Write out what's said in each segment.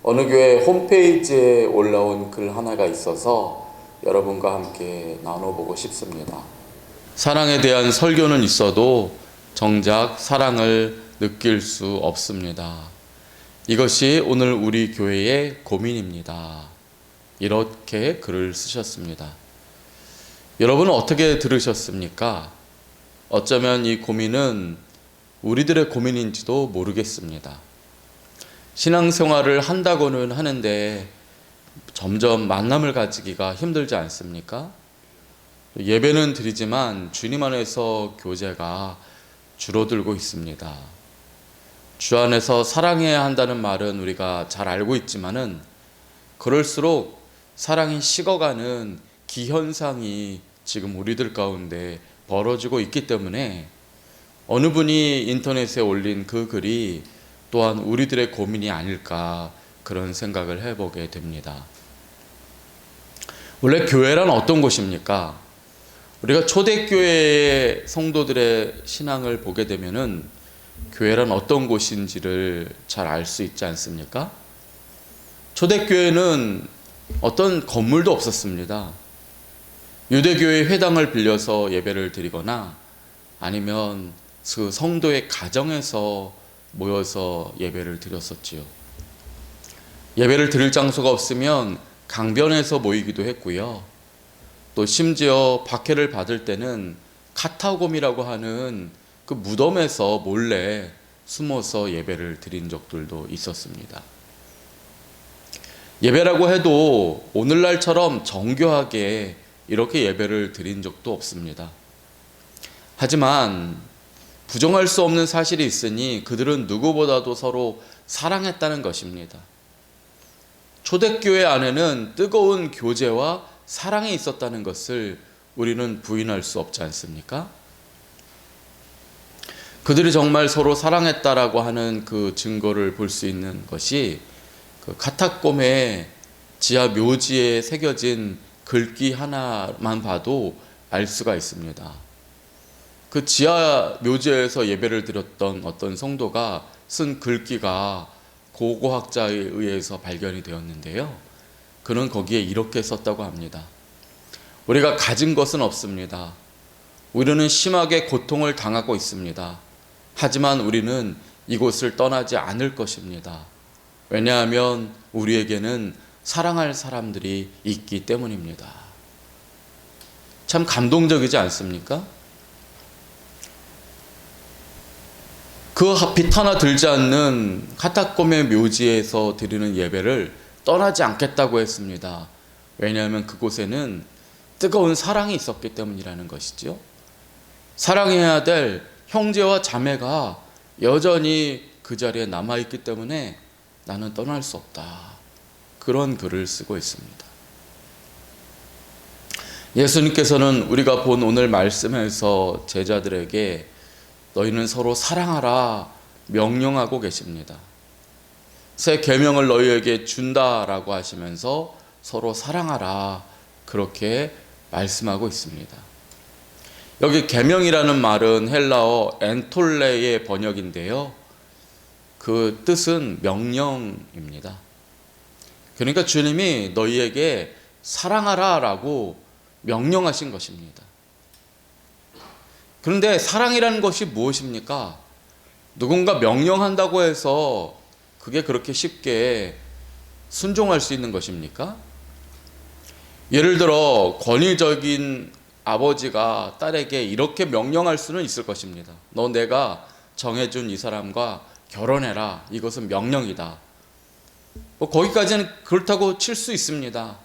어느 교회 홈페이지에 올라온 글 하나가 있어서 여러분과 함께 나눠보고 싶습니다. 사랑에 대한 설교는 있어도 정작 사랑을 느낄 수 없습니다. 이것이 오늘 우리 교회의 고민입니다. 이렇게 글을 쓰셨습니다. 여러분은 어떻게 들으셨습니까? 어쩌면 이 고민은 우리들의 고민인지도 모르겠습니다. 신앙생활을 한다고는 하는데 점점 만남을 가지기가 힘들지 않습니까? 예배는 드리지만 주님 안에서 교제가 줄어들고 있습니다. 주 안에서 사랑해야 한다는 말은 우리가 잘 알고 있지만은 그럴수록 사랑이 식어가는 기현상이 지금 우리들 가운데 벌어지고 있기 때문에 어느 분이 인터넷에 올린 그 글이 또한 우리들의 고민이 아닐까 그런 생각을 해보게 됩니다. 원래 교회란 어떤 곳입니까? 우리가 초대교회의 성도들의 신앙을 보게 되면은 교회란 어떤 곳인지를 잘 알 수 있지 않습니까? 초대교회는 어떤 건물도 없었습니다. 유대교회 회당을 빌려서 예배를 드리거나 아니면 그 성도의 가정에서 모여서 예배를 드렸었지요. 예배를 드릴 장소가 없으면 강변에서 모이기도 했고요. 또 심지어 박해를 받을 때는 카타곰이라고 하는 그 무덤에서 몰래 숨어서 예배를 드린 적들도 있었습니다. 예배라고 해도 오늘날처럼 정교하게 이렇게 예배를 드린 적도 없습니다. 하지만 부정할 수 없는 사실이 있으니 그들은 누구보다도 서로 사랑했다는 것입니다. 초대교회 안에는 뜨거운 교제와 사랑이 있었다는 것을 우리는 부인할 수 없지 않습니까? 그들이 정말 서로 사랑했다라고 하는 그 증거를 볼 수 있는 것이 그 카타콤의 지하 묘지에 새겨진 글귀 하나만 봐도 알 수가 있습니다. 그 지하 묘지에서 예배를 드렸던 어떤 성도가 쓴 글귀가 고고학자에 의해서 발견이 되었는데요. 그는 거기에 이렇게 썼다고 합니다. 우리가 가진 것은 없습니다. 우리는 심하게 고통을 당하고 있습니다. 하지만 우리는 이곳을 떠나지 않을 것입니다. 왜냐하면 우리에게는 사랑할 사람들이 있기 때문입니다. 참 감동적이지 않습니까? 그 빛 하나 들지 않는 카타콤의 묘지에서 드리는 예배를 떠나지 않겠다고 했습니다. 왜냐하면 그곳에는 뜨거운 사랑이 있었기 때문이라는 것이죠. 사랑해야 될 형제와 자매가 여전히 그 자리에 남아있기 때문에 나는 떠날 수 없다. 그런 글을 쓰고 있습니다. 예수님께서는 우리가 본 오늘 말씀에서 제자들에게 너희는 서로 사랑하라 명령하고 계십니다. 새 계명을 너희에게 준다라고 하시면서 서로 사랑하라 그렇게 말씀하고 있습니다. 여기 계명이라는 말은 헬라어 엔톨레의 번역인데요. 그 뜻은 명령입니다. 그러니까 주님이 너희에게 사랑하라라고 명령하신 것입니다. 그런데 사랑이라는 것이 무엇입니까? 누군가 명령한다고 해서 그게 그렇게 쉽게 순종할 수 있는 것입니까? 예를 들어 권위적인 아버지가 딸에게 이렇게 명령할 수는 있을 것입니다. 너 내가 정해준 이 사람과 결혼해라. 이것은 명령이다. 거기까지는 그렇다고 칠 수 있습니다.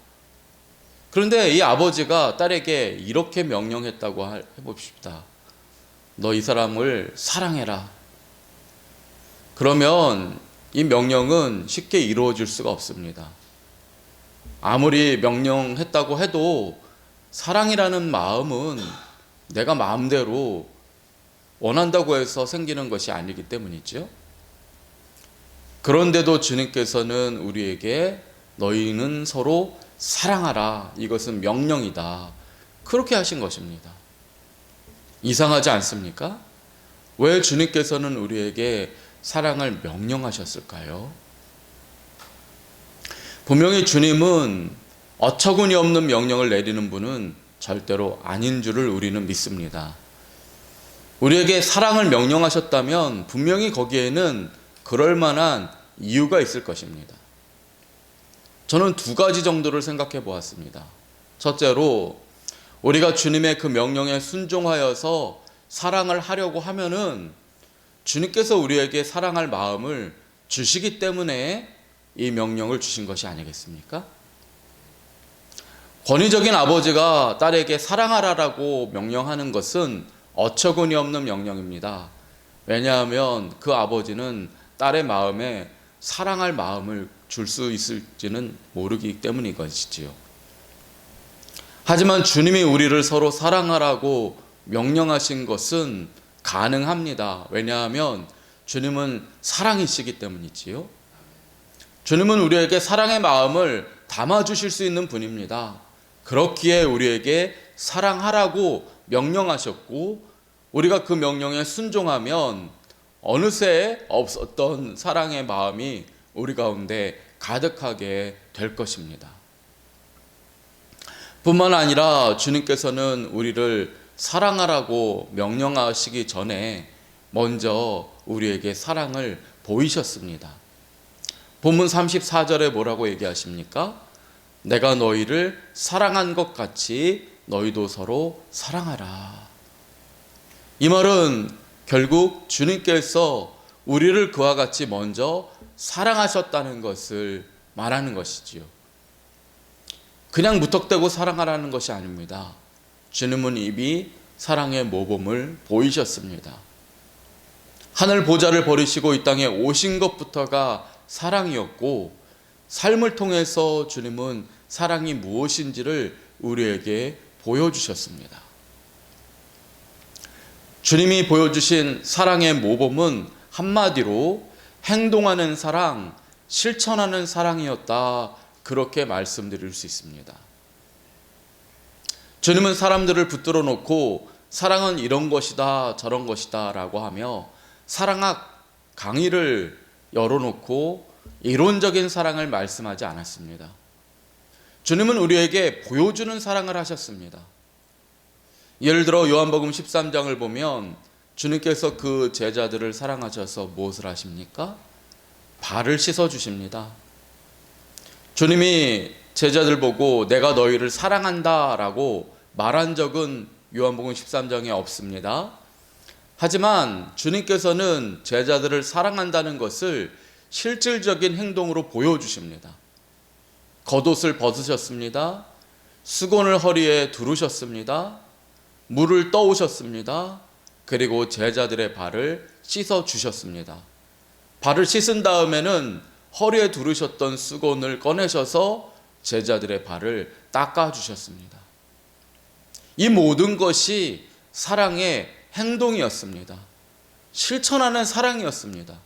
그런데 이 아버지가 딸에게 이렇게 명령했다고 해봅시다. 너 이 사람을 사랑해라. 그러면 이 명령은 쉽게 이루어질 수가 없습니다. 아무리 명령했다고 해도 사랑이라는 마음은 내가 마음대로 원한다고 해서 생기는 것이 아니기 때문이죠. 그런데도 주님께서는 우리에게 너희는 서로 사랑하라. 이것은 명령이다. 그렇게 하신 것입니다. 이상하지 않습니까? 왜 주님께서는 우리에게 사랑을 명령하셨을까요? 분명히 주님은 어처구니 없는 명령을 내리는 분은 절대로 아닌 줄을 우리는 믿습니다. 우리에게 사랑을 명령하셨다면 분명히 거기에는 그럴 만한 이유가 있을 것입니다. 저는 두 가지 정도를 생각해 보았습니다. 첫째로, 우리가 주님의 그 명령에 순종하여서 사랑을 하려고 하면은 주님께서 우리에게 사랑할 마음을 주시기 때문에 이 명령을 주신 것이 아니겠습니까? 권위적인 아버지가 딸에게 사랑하라라고 명령하는 것은 어처구니 없는 명령입니다. 왜냐하면 그 아버지는 딸의 마음에 사랑할 마음을 줄 수 있을지는 모르기 때문인 것이지요. 하지만 주님이 우리를 서로 사랑하라고 명령하신 것은 가능합니다. 왜냐하면 주님은 사랑이시기 때문이지요. 주님은 우리에게 사랑의 마음을 담아주실 수 있는 분입니다. 그렇기에 우리에게 사랑하라고 명령하셨고, 우리가 그 명령에 순종하면 어느새 없었던 사랑의 마음이 우리 가운데 가득하게 될 것입니다. 뿐만 아니라 주님께서는 우리를 사랑하라고 명령하시기 전에 먼저 우리에게 사랑을 보이셨습니다. 본문 34절에 뭐라고 얘기하십니까? 내가 너희를 사랑한 것 같이 너희도 서로 사랑하라. 이 말은 결국 주님께서 우리를 그와 같이 먼저 사랑하셨다는 것을 말하는 것이지요. 그냥 무턱대고 사랑하라는 것이 아닙니다. 주님은 이미 사랑의 모범을 보이셨습니다. 하늘 보좌를 버리시고 이 땅에 오신 것부터가 사랑이었고, 삶을 통해서 주님은 사랑이 무엇인지를 우리에게 보여주셨습니다. 주님이 보여주신 사랑의 모범은 한마디로 행동하는 사랑, 실천하는 사랑이었다, 그렇게 말씀드릴 수 있습니다. 주님은 사람들을 붙들어 놓고 사랑은 이런 것이다 저런 것이다 라고 하며 사랑학 강의를 열어놓고 이론적인 사랑을 말씀하지 않았습니다. 주님은 우리에게 보여주는 사랑을 하셨습니다. 예를 들어 요한복음 13장을 보면 주님께서 그 제자들을 사랑하셔서 무엇을 하십니까? 발을 씻어 주십니다. 주님이 제자들 보고 내가 너희를 사랑한다 라고 말한 적은 요한복음 13장에 없습니다. 하지만 주님께서는 제자들을 사랑한다는 것을 실질적인 행동으로 보여주십니다. 겉옷을 벗으셨습니다. 수건을 허리에 두르셨습니다. 물을 떠오셨습니다. 그리고 제자들의 발을 씻어 주셨습니다. 발을 씻은 다음에는 허리에 두르셨던 수건을 꺼내셔서 제자들의 발을 닦아 주셨습니다. 이 모든 것이 사랑의 행동이었습니다. 실천하는 사랑이었습니다.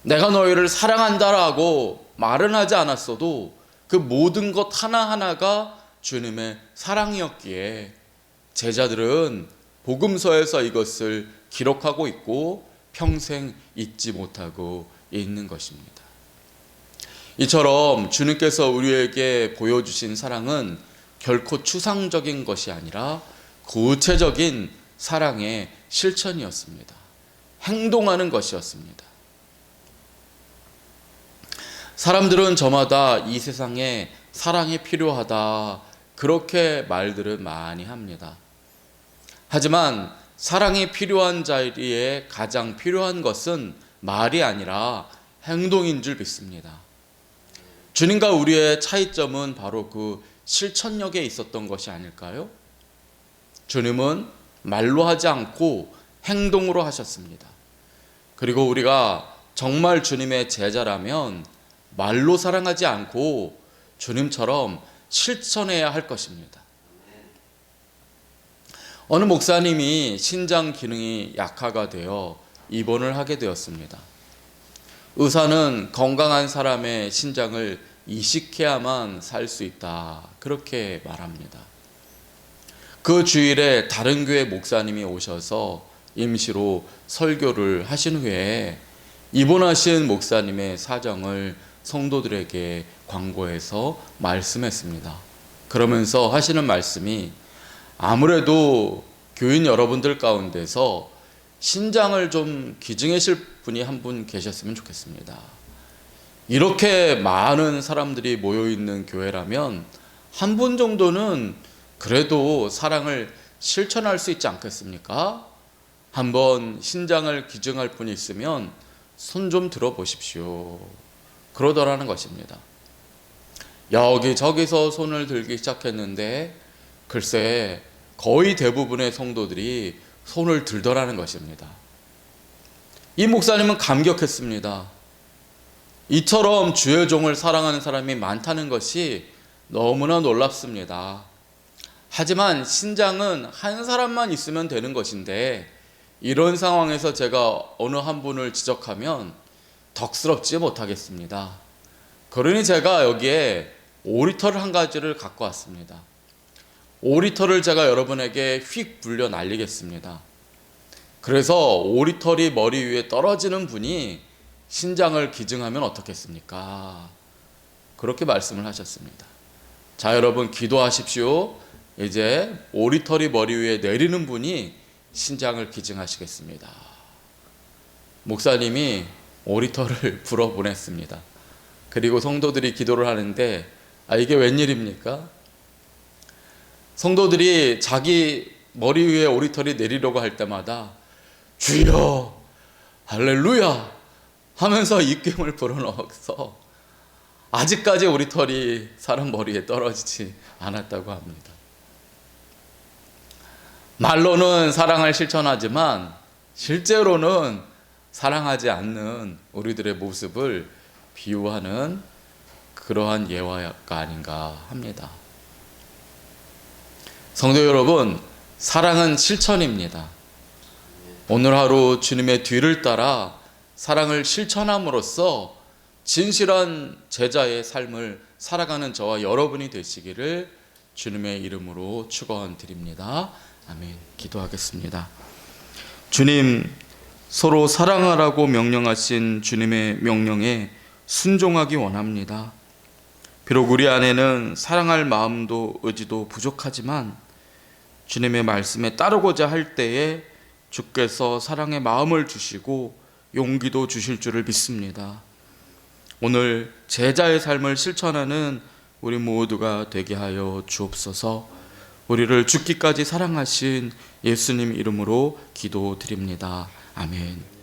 내가 너희를 사랑한다라고 말은 하지 않았어도 그 모든 것 하나하나가 주님의 사랑이었기에 제자들은 복음서에서 이것을 기록하고 있고 평생 잊지 못하고 있는 것입니다. 이처럼 주님께서 우리에게 보여주신 사랑은 결코 추상적인 것이 아니라 구체적인 사랑의 실천이었습니다. 행동하는 것이었습니다. 사람들은 저마다 이 세상에 사랑이 필요하다, 그렇게 말들을 많이 합니다. 하지만 사랑이 필요한 자리에 가장 필요한 것은 말이 아니라 행동인 줄 믿습니다. 주님과 우리의 차이점은 바로 그 실천력에 있었던 것이 아닐까요? 주님은 말로 하지 않고 행동으로 하셨습니다. 그리고 우리가 정말 주님의 제자라면 말로 사랑하지 않고 주님처럼 실천해야 할 것입니다. 어느 목사님이 신장 기능이 약화가 되어 입원을 하게 되었습니다. 의사는 건강한 사람의 신장을 이식해야만 살 수 있다, 그렇게 말합니다. 그 주일에 다른 교회 목사님이 오셔서 임시로 설교를 하신 후에 입원하신 목사님의 사정을 성도들에게 광고해서 말씀했습니다. 그러면서 하시는 말씀이 아무래도 교인 여러분들 가운데서 신장을 좀 기증하실 분이 한 분 계셨으면 좋겠습니다. 이렇게 많은 사람들이 모여있는 교회라면 한 분 정도는 그래도 사랑을 실천할 수 있지 않겠습니까? 한번 신장을 기증할 분이 있으면 손 좀 들어보십시오. 그러더라는 것입니다. 여기저기서 손을 들기 시작했는데 글쎄 거의 대부분의 성도들이 손을 들더라는 것입니다. 이 목사님은 감격했습니다. 이처럼 주의 종을 사랑하는 사람이 많다는 것이 너무나 놀랍습니다. 하지만 신장은 한 사람만 있으면 되는 것인데 이런 상황에서 제가 어느 한 분을 지적하면 덕스럽지 못하겠습니다. 그러니 제가 여기에 5리터를 한 가지를 갖고 왔습니다. 5리터를 제가 여러분에게 휙 불려 날리겠습니다. 그래서 5리터이 머리 위에 떨어지는 분이 신장을 기증하면 어떻겠습니까? 그렇게 말씀을 하셨습니다. 자, 여러분 기도하십시오. 이제 5리터이 머리 위에 내리는 분이 신장을 기증하시겠습니다. 목사님이 5리터를 불어 보냈습니다. 그리고 성도들이 기도를 하는데 이게 웬일입니까? 성도들이 자기 머리 위에 5리터이 내리려고 할 때마다 주여 할렐루야 하면서 입김을 불어넣어서 아직까지 5리터이 사람 머리에 떨어지지 않았다고 합니다. 말로는 사랑을 실천하지만 실제로는 사랑하지 않는 우리들의 모습을 비유하는 그러한 예화가 아닌가 합니다. 성도 여러분, 사랑은 실천입니다. 오늘 하루 주님의 뒤를 따라 사랑을 실천함으로써 진실한 제자의 삶을 살아가는 저와 여러분이 되시기를 주님의 이름으로 축원드립니다. 아멘. 기도하겠습니다. 주님, 서로 사랑하라고 명령하신 주님의 명령에 순종하기 원합니다. 비록 우리 안에는 사랑할 마음도 의지도 부족하지만 주님의 말씀에 따르고자 할 때에 주께서 사랑의 마음을 주시고 용기도 주실 줄을 믿습니다. 오늘 제자의 삶을 실천하는 우리 모두가 되게 하여 주옵소서. 우리를 죽기까지 사랑하신 예수님 이름으로 기도드립니다. 아멘.